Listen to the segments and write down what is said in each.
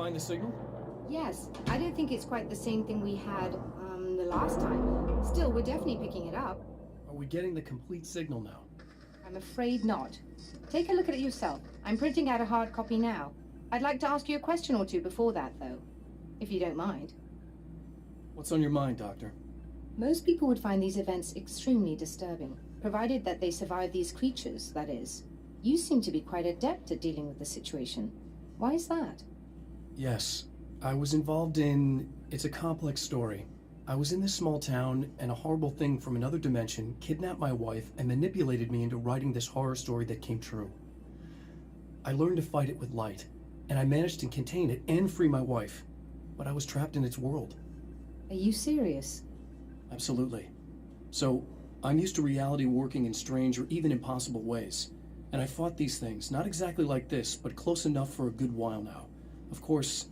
find the signal? Yes, I don't think it's quite the same thing we had, the last time. Still, we're definitely picking it up. Are we getting the complete signal now? I'm afraid not. Take a look at it yourself. I'm printing out a hard copy now. I'd like to ask you a question or two before that, though, if you don't mind. What's on your mind, Doctor? Most people would find these events extremely disturbing, provided that they survive these creatures, that is. You seem to be quite adept at dealing with the situation. Why is that? Yes, I was involved in... It's a complex story. I was in this small town, and a horrible thing from another dimension kidnapped my wife and manipulated me into writing this horror story that came true. I learned to fight it with light, and I managed to contain it and free my wife, but I was trapped in its world. Are you serious? Absolutely. So, I'm used to reality working in strange or even impossible ways, and I fought these things, not exactly like this, but close enough for a good while now. Of course,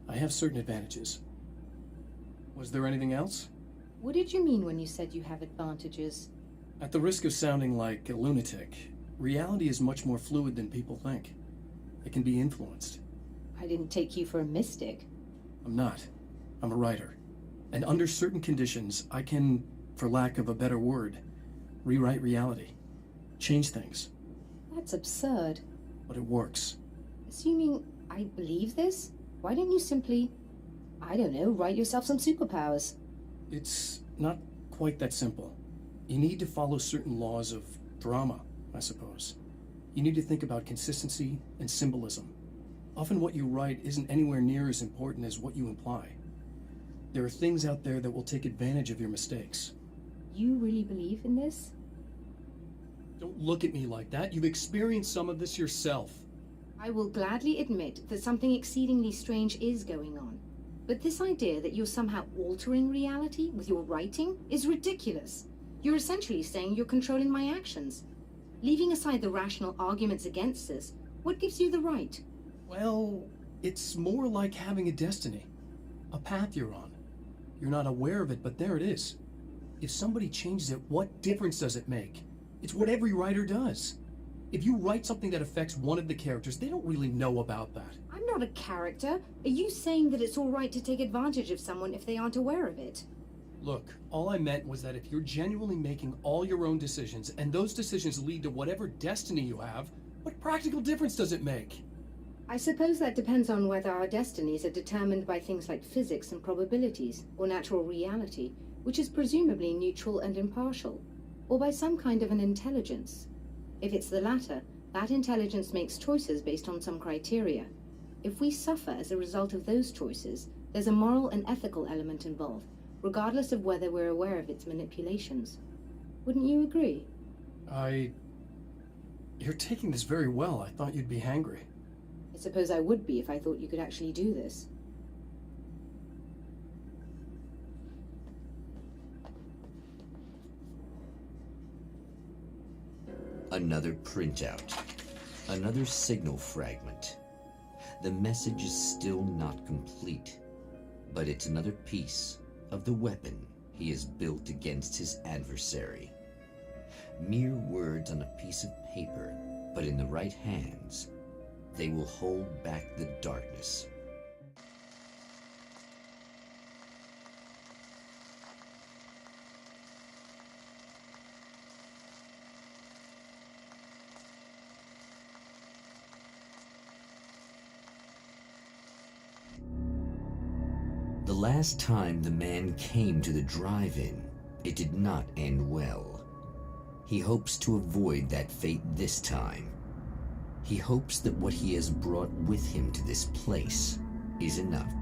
I have certain advantages. Was there anything else? What did you mean when you said you have advantages? At the risk of sounding like a lunatic, reality is much more fluid than people think. It can be influenced. I didn't take you for a mystic. I'm not. I'm a writer. And under certain conditions, I can, for lack of a better word, rewrite reality. Change things. That's absurd. But it works. Assuming I believe this, why don't you simply, I don't know, write yourself some superpowers? It's not quite that simple. You need to follow certain laws of drama, I suppose. You need to think about consistency and symbolism. Often what you write isn't anywhere near as important as what you imply. There are things out there that will take advantage of your mistakes. You really believe in this? Don't look at me like that. You've experienced some of this yourself. I will gladly admit that something exceedingly strange is going on. But this idea that you're somehow altering reality with your writing is ridiculous. You're essentially saying you're controlling my actions. Leaving aside the rational arguments against this, what gives you the right? Well, it's more like having a destiny. A path you're on. You're not aware of it, but there it is. If somebody changes it, what difference does it make? It's what every writer does. If you write something that affects one of the characters, they don't really know about that. I'm not a character. Are you saying that it's all right to take advantage of someone if they aren't aware of it? Look, all I meant was that if you're genuinely making all your own decisions, and those decisions lead to whatever destiny you have, what practical difference does it make? I suppose that depends on whether our destinies are determined by things like physics and probabilities, or natural reality, which is presumably neutral and impartial, or by some kind of an intelligence. If it's the latter, that intelligence makes choices based on some criteria. If we suffer as a result of those choices, there's a moral and ethical element involved, regardless of whether we're aware of its manipulations. Wouldn't you agree? You're taking this very well. I thought you'd be hangry. I suppose I would be if I thought you could actually do this. Another printout. Another signal fragment. The message is still not complete, but it's another piece of the weapon he has built against his adversary. Mere words on a piece of paper, but in the right hands, they will hold back the darkness. The last time the man came to the drive-in, it did not end well. He hopes to avoid that fate this time. He hopes that what he has brought with him to this place is enough.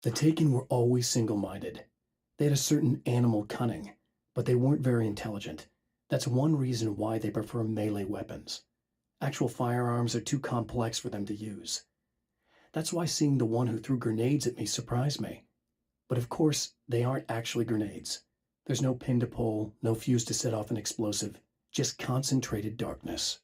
The Taken were always single-minded. They had a certain animal cunning, but they weren't very intelligent. That's one reason why they prefer melee weapons. Actual firearms are too complex for them to use. That's why seeing the one who threw grenades at me surprised me. But of course, they aren't actually grenades. There's no pin to pull, no fuse to set off an explosive, just concentrated darkness.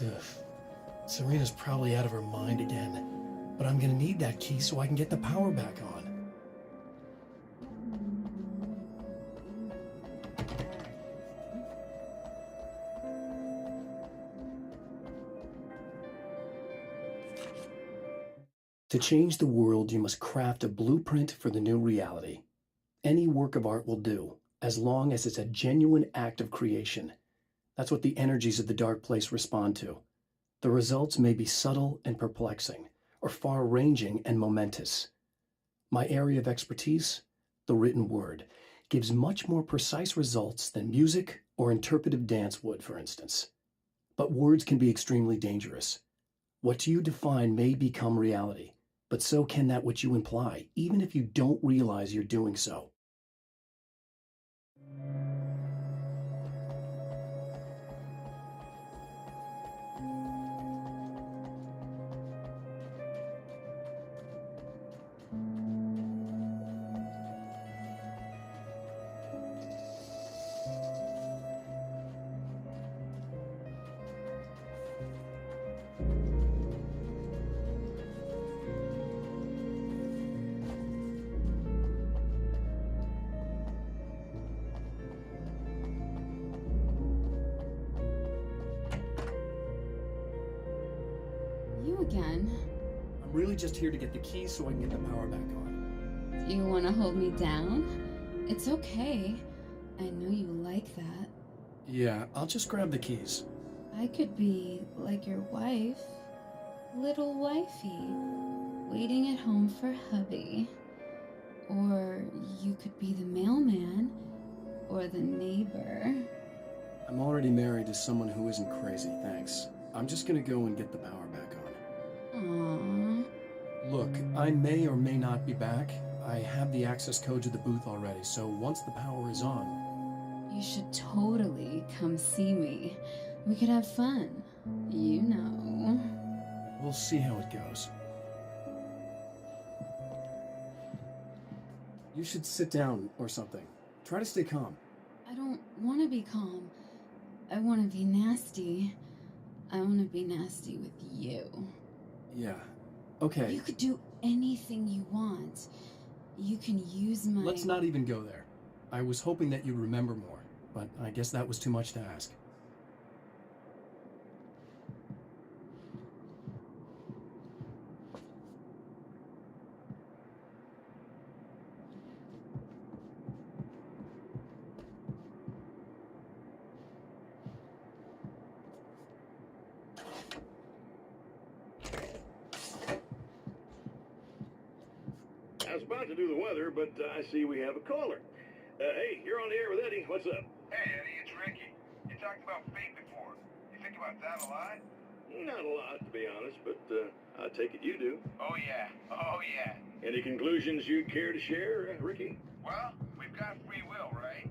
Ugh. Serena's probably out of her mind again, but I'm gonna need that key so I can get the power back on. To change the world, you must craft a blueprint for the new reality. Any work of art will do, as long as it's a genuine act of creation. That's what the energies of the dark place respond to. The results may be subtle and perplexing, or far-ranging and momentous. My area of expertise, the written word, gives much more precise results than music or interpretive dance would, for instance. But words can be extremely dangerous. What you define may become reality, but so can that which you imply, even if you don't realize you're doing so. You again? I'm really just here to get the keys so I can get the power back on. Do you want to hold me down? It's okay. I know you like that. Yeah, I'll just grab the keys. I could be like your wife, little wifey, waiting at home for hubby. Or you could be the mailman, or the neighbor. I'm already married to someone who isn't crazy, thanks. I'm just gonna go and get the power back on. Aww. Look, I may or may not be back. I have the access code to the booth already, so once the power is on... You should totally come see me. We could have fun. You know. We'll see how it goes. You should sit down or something. Try to stay calm. I don't want to be calm. I want to be nasty. I want to be nasty with you. Yeah, okay. You could do anything you want. You can use my... Let's not even go there. I was hoping that you'd remember more, but I guess that was too much to ask. I was about to do the weather, but I see we have a caller. Hey, you're on the air with Eddie. What's up? Hey, Eddie, it's Ricky. You talked about fate before. You think about that a lot? Not a lot, to be honest, but I take it you do. Oh, yeah. Oh, yeah. Any conclusions you'd care to share, Ricky? Well, we've got free will, right?